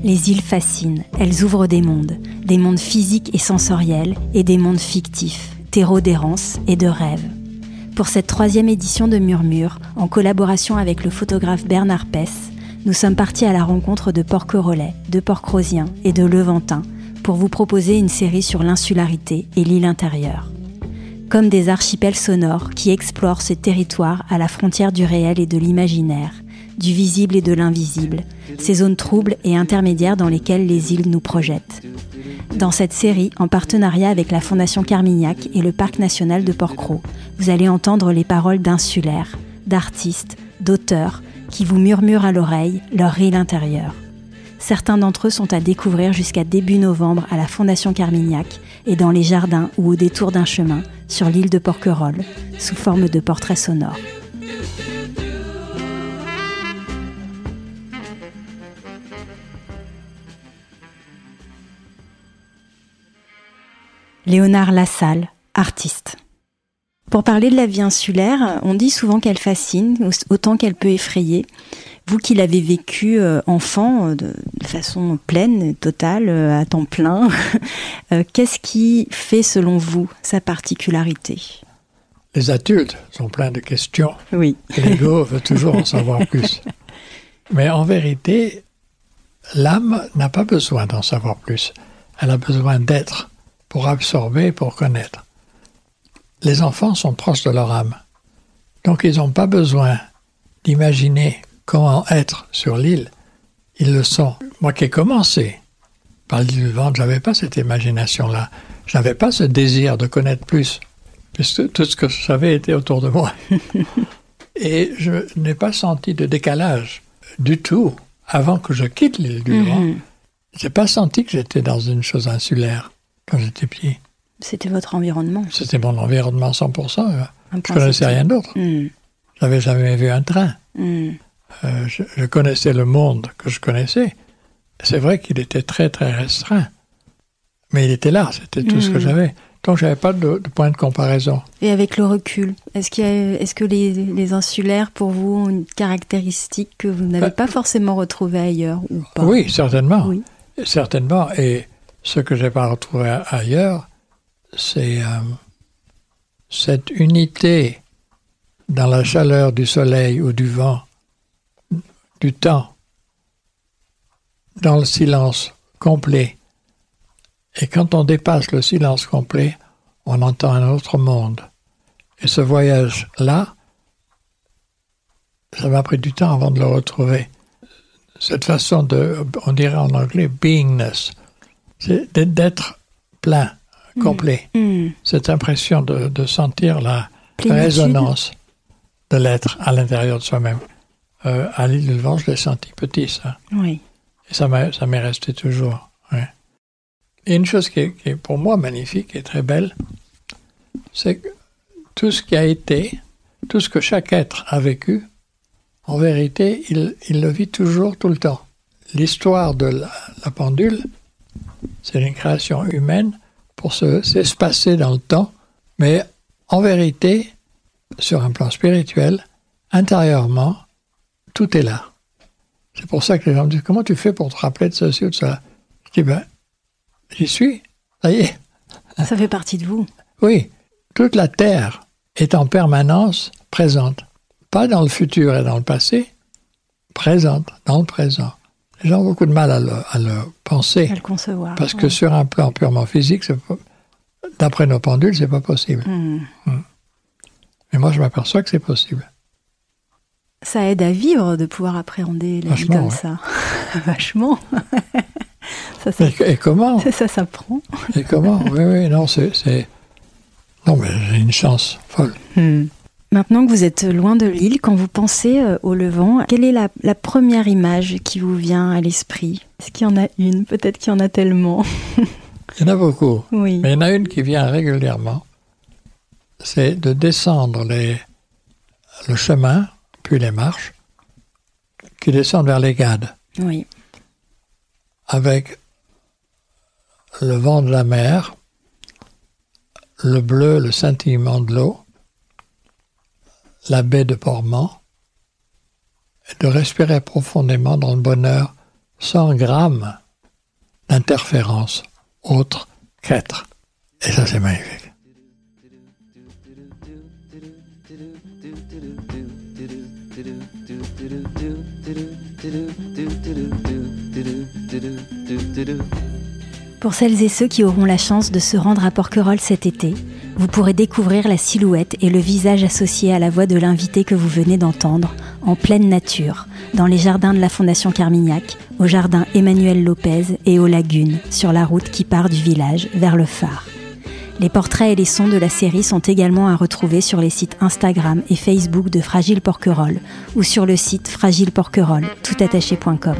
Les îles fascinent, elles ouvrent des mondes physiques et sensoriels et des mondes fictifs, terreaux d'errance et de rêve. Pour cette 3e édition de Murmure, en collaboration avec le photographe Bernard Pess, nous sommes partis à la rencontre de Porquerolles, de Port-Crozien et de Levantin pour vous proposer une série sur l'insularité et l'île intérieure. Comme des archipels sonores qui explorent ce territoire à la frontière du réel et de l'imaginaire, du visible et de l'invisible, ces zones troubles et intermédiaires dans lesquelles les îles nous projettent. Dans cette série, en partenariat avec la Fondation Carmignac et le Parc national de Port-Cros, vous allez entendre les paroles d'insulaires, d'artistes, d'auteurs qui vous murmurent à l'oreille leur île intérieure. Certains d'entre eux sont à découvrir jusqu'à début novembre à la Fondation Carmignac et dans les jardins ou au détour d'un chemin sur l'île de Porquerolles, sous forme de portraits sonores. Léonard Lassalle, artiste. Pour parler de la vie insulaire, on dit souvent qu'elle fascine, autant qu'elle peut effrayer. Vous qui l'avez vécu enfant, de façon pleine, totale, à temps plein, qu'est-ce qui fait selon vous sa particularité ? Les adultes sont pleins de questions. Oui. L'ego veut toujours en savoir plus. Mais en vérité, l'âme n'a pas besoin d'en savoir plus. Elle a besoin d'être, pour absorber, pour connaître. Les enfants sont proches de leur âme. Donc ils n'ont pas besoin d'imaginer comment être sur l'île. Ils le sont. Moi qui ai commencé par l'île du Ventre, je n'avais pas cette imagination-là. Je n'avais pas ce désir de connaître plus, puisque tout ce que je savais était autour de moi. Et je n'ai pas senti de décalage du tout avant que je quitte l'île du Ventre. Je n'ai pas senti que j'étais dans une chose insulaire quand j'étais petit. C'était votre environnement. C'était mon environnement 100%. Je ne connaissais rien d'autre. Je n'avais jamais vu un train. Je connaissais le monde que je connaissais. C'est vrai qu'il était très, très restreint. Mais il était là, c'était tout ce que j'avais. Donc, je n'avais pas de point de comparaison. Et avec le recul, est-ce que les insulaires, pour vous, ont une caractéristique que vous n'avez pas forcément retrouvée ailleurs ou pas ? Oui, certainement. Oui. Certainement. Et ce que je n'ai pas retrouvé ailleurs, c'est cette unité dans la chaleur du soleil ou du vent, du temps, dans le silence complet. Et quand on dépasse le silence complet, on entend un autre monde. Et ce voyage-là, ça m'a pris du temps avant de le retrouver. Cette façon de, on dirait en anglais, beingness, c'est d'être plein, complet. Cette impression de sentir la résonance de l'être à l'intérieur de soi-même. À l'île du Ventre, je l'ai senti petit, ça. Oui. Et ça m'est resté toujours. Ouais. Et une chose qui est pour moi magnifique et très belle, c'est que tout ce qui a été, tout ce que chaque être a vécu, en vérité, il le vit toujours, tout le temps. L'histoire de la pendule, c'est une création humaine pour s'espacer dans le temps, mais en vérité, sur un plan spirituel, intérieurement, tout est là. C'est pour ça que les gens me disent « Comment tu fais pour te rappeler de ceci ou de cela ?» Je dis « J'y suis, ça y est. » Ça fait partie de vous. Oui, toute la Terre est en permanence présente. Pas dans le futur et dans le passé, présente, dans le présent. Les gens ont beaucoup de mal à le penser. À le concevoir. Parce que sur un plan purement physique, d'après nos pendules, c'est pas possible. Mais moi, je m'aperçois que c'est possible. Ça aide à vivre de pouvoir appréhender la vie comme ça. Vachement. Et comment ? Ça s'apprend. Et comment ? Oui, non, Non, mais j'ai une chance folle. Maintenant que vous êtes loin de l'île, quand vous pensez au Levant, quelle est la première image qui vous vient à l'esprit ? Est-ce qu'il y en a une ? Peut-être qu'il y en a tellement. Il y en a beaucoup. Oui. Mais il y en a une qui vient régulièrement. C'est de descendre le chemin, puis les marches, qui descendent vers les Gades. Oui. Avec le vent de la mer, le bleu, le scintillement de l'eau, la baie de Portmans, et de respirer profondément dans le bonheur 100 grammes d'interférences autres qu'être. Et ça, c'est magnifique. Pour celles et ceux qui auront la chance de se rendre à Porquerolles cet été, vous pourrez découvrir la silhouette et le visage associés à la voix de l'invité que vous venez d'entendre, en pleine nature, dans les jardins de la Fondation Carmignac, au jardin Emmanuel Lopez et aux lagunes, sur la route qui part du village vers le phare. Les portraits et les sons de la série sont également à retrouver sur les sites Instagram et Facebook de Fragile Porquerolles ou sur le site fragileporquerolles toutattaché.com.